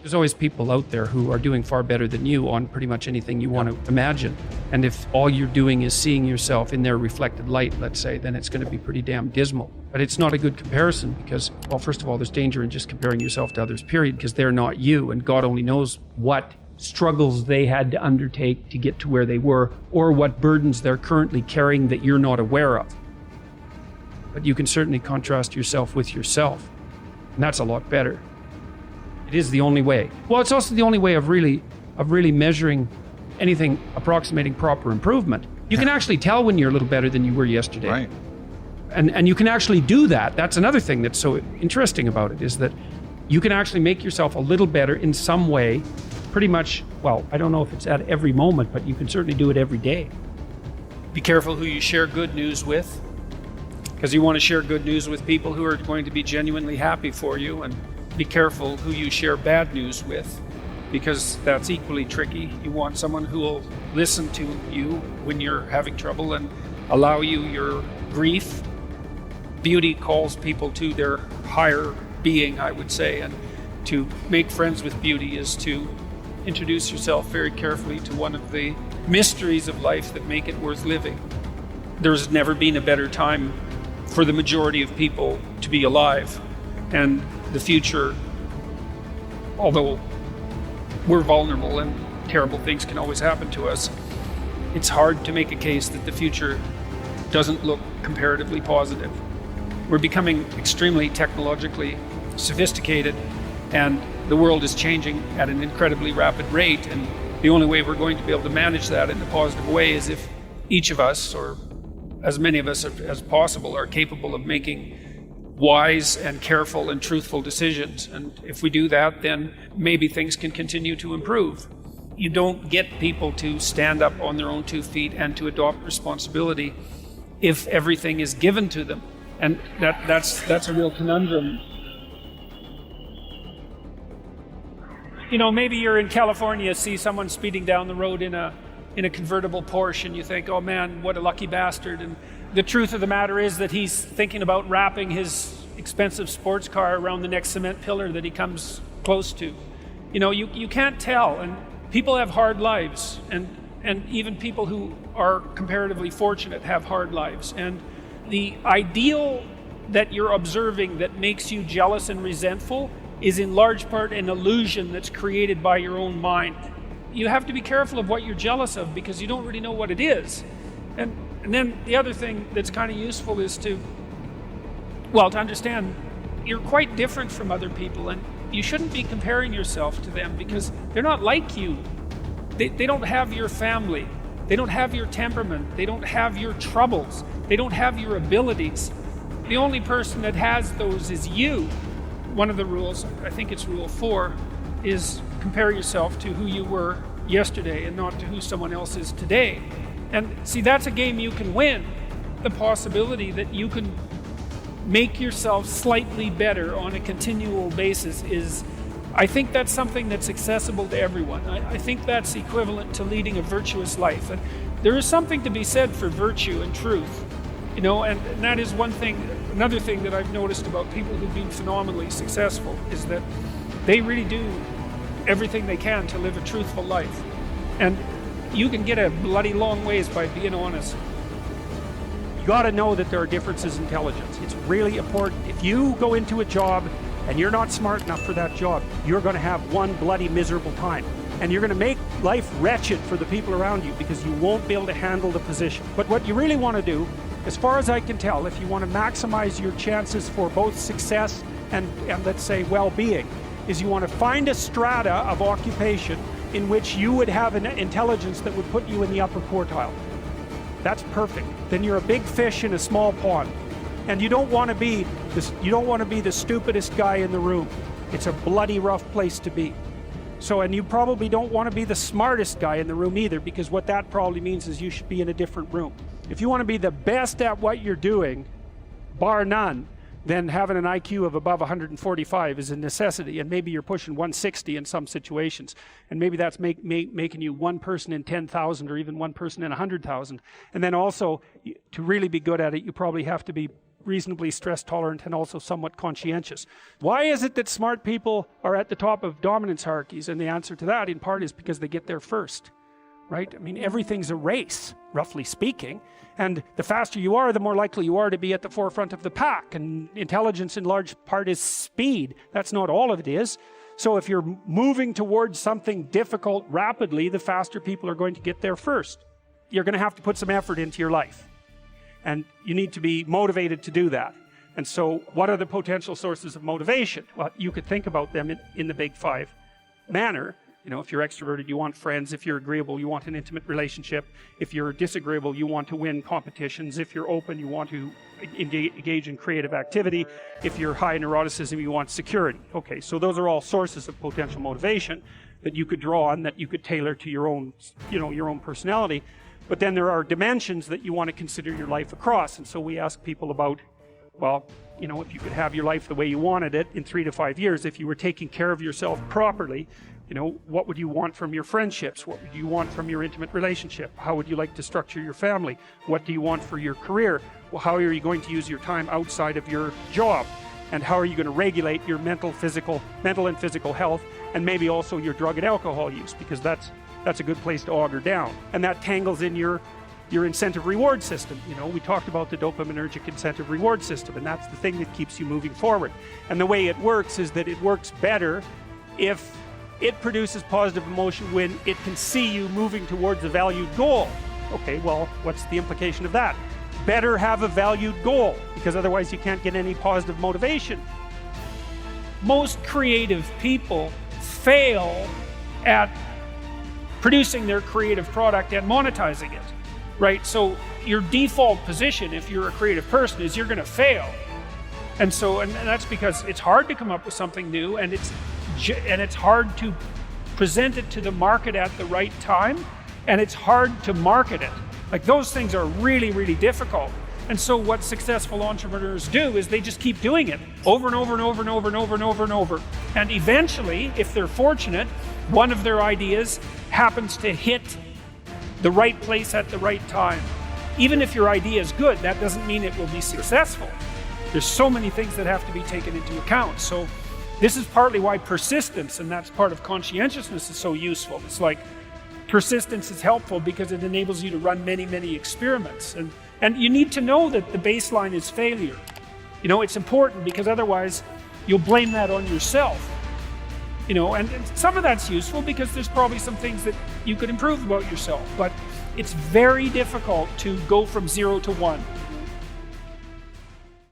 There's always people out there who are doing far better than you on pretty much anything you want to imagine. And if all you're doing is seeing yourself in their reflected light, let's say, then it's going to be pretty damn dismal. But it's not a good comparison because, well, first of all, there's danger in just comparing yourself to others, period, because they're not you. And God only knows what struggles they had to undertake to get to where they were, or what burdens they're currently carrying that you're not aware of. But you can certainly contrast yourself with yourself. And that's a lot better. It is the only way. Well, it's also the only way of really measuring anything approximating proper improvement. You can actually tell when you're a little better than you were yesterday. Right. And you can actually do that. That's another thing that's so interesting about it, is that you can actually make yourself a little better in some way, pretty much, well, I don't know if it's at every moment, but you can certainly do it every day. Be careful who you share good news with, because you want to share good news with people who are going to be genuinely happy for you, and be careful who you share bad news with, because that's equally tricky. You want someone who will listen to you when you're having trouble and allow you your grief. Beauty calls people to their higher being, I would say, and to make friends with beauty is to introduce yourself very carefully to one of the mysteries of life that make it worth living. There's never been a better time for the majority of people to be alive. And the future, although we're vulnerable and terrible things can always happen to us, it's hard to make a case that the future doesn't look comparatively positive. We're becoming extremely technologically sophisticated, and the world is changing at an incredibly rapid rate, and the only way we're going to be able to manage that in a positive way is if each of us, or as many of us as possible, are capable of making wise and careful and truthful decisions. And if we do that, then maybe things can continue to improve. You don't get people to stand up on their own 2 feet and to adopt responsibility if everything is given to them. And that's a real conundrum. You know, maybe you're in California, see someone speeding down the road in a convertible Porsche, and you think, oh man, what a lucky bastard. And the truth of the matter is that he's thinking about wrapping his expensive sports car around the next cement pillar that he comes close to. You know, you can't tell, and people have hard lives, and even people who are comparatively fortunate have hard lives. And the ideal that you're observing that makes you jealous and resentful is in large part an illusion that's created by your own mind. You have to be careful of what you're jealous of, because you don't really know what it is. And then the other thing that's kind of useful is to understand you're quite different from other people, and you shouldn't be comparing yourself to them because they're not like you. They don't have your family. They don't have your temperament. They don't have your troubles. They don't have your abilities. The only person that has those is you. One of the rules, I think it's rule 4, is compare yourself to who you were yesterday and not to who someone else is today. And see, that's a game you can win. The possibility that you can make yourself slightly better on a continual basis is, I think that's something that's accessible to everyone. I think that's equivalent to leading a virtuous life. And there is something to be said for virtue and truth, you know, and that is one thing. Another thing that I've noticed about people who've been phenomenally successful is that they really do everything they can to live a truthful life. And you can get a bloody long ways by being honest. You got to know that there are differences in intelligence. It's really important. If you go into a job and you're not smart enough for that job, you're going to have one bloody miserable time. And you're going to make life wretched for the people around you because you won't be able to handle the position. But what you really want to do, as far as I can tell, if you want to maximize your chances for both success and let's say well-being, is you want to find a strata of occupation in which you would have an intelligence that would put you in the upper quartile. That's perfect. Then you're a big fish in a small pond. And you don't want to be the stupidest guy in the room. It's a bloody rough place to be. So, and you probably don't want to be the smartest guy in the room either, because what that probably means is you should be in a different room. If you want to be the best at what you're doing, bar none, then having an IQ of above 145 is a necessity, and maybe you're pushing 160 in some situations, and maybe that's making you one person in 10,000 or even one person in 100,000. And then also, to really be good at it, you probably have to be reasonably stress tolerant and also somewhat conscientious. Why is it that smart people are at the top of dominance hierarchies? And the answer to that in part is because they get there first, right? I mean, everything's a race, roughly speaking, and the faster you are, the more likely you are to be at the forefront of the pack. And intelligence in large part is speed. That's not all of it is. So if you're moving towards something difficult rapidly, the faster people are going to get there first. You're going to have to put some effort into your life, and you need to be motivated to do that. And so what are the potential sources of motivation? Well, you could think about them in the big five manner. You know, if you're extroverted, you want friends. If you're agreeable, you want an intimate relationship. If you're disagreeable, you want to win competitions. If you're open, you want to engage in creative activity. If you're high neuroticism, you want security. Okay, so those are all sources of potential motivation that you could draw on, that you could tailor to your own, your own personality. But then there are dimensions that you want to consider your life across. And so we ask people about, well, if you could have your life the way you wanted it in 3 to 5 years, if you were taking care of yourself properly, what would you want from your friendships? What would you want from your intimate relationship? How would you like to structure your family? What do you want for your career? Well, how are you going to use your time outside of your job? And how are you going to regulate your mental and physical health, and maybe also your drug and alcohol use, because that's a good place to auger down. And that tangles in your incentive reward system. We talked about the dopaminergic incentive reward system, and that's the thing that keeps you moving forward. And the way it works is that it works better if it produces positive emotion when it can see you moving towards a valued goal. Okay, well, what's the implication of that? Better have a valued goal, because otherwise you can't get any positive motivation. Most creative people fail at producing their creative product and monetizing it, right? So your default position, if you're a creative person, is you're going to fail. And that's because it's hard to come up with something new, and it's hard to present it to the market at the right time, and it's hard to market it. Like, those things are really, really difficult. And so what successful entrepreneurs do is they just keep doing it over and over and over and over and over and over and over. And eventually, if they're fortunate, one of their ideas happens to hit the right place at the right time. Even if your idea is good, that doesn't mean it will be successful. There's so many things that have to be taken into account. So this is partly why persistence, and that's part of conscientiousness, is so useful. It's like persistence is helpful because it enables you to run many, many experiments. And you need to know that the baseline is failure. It's important, because otherwise you'll blame that on yourself. And some of that's useful because there's probably some things that you could improve about yourself. But it's very difficult to go from 0 to 1.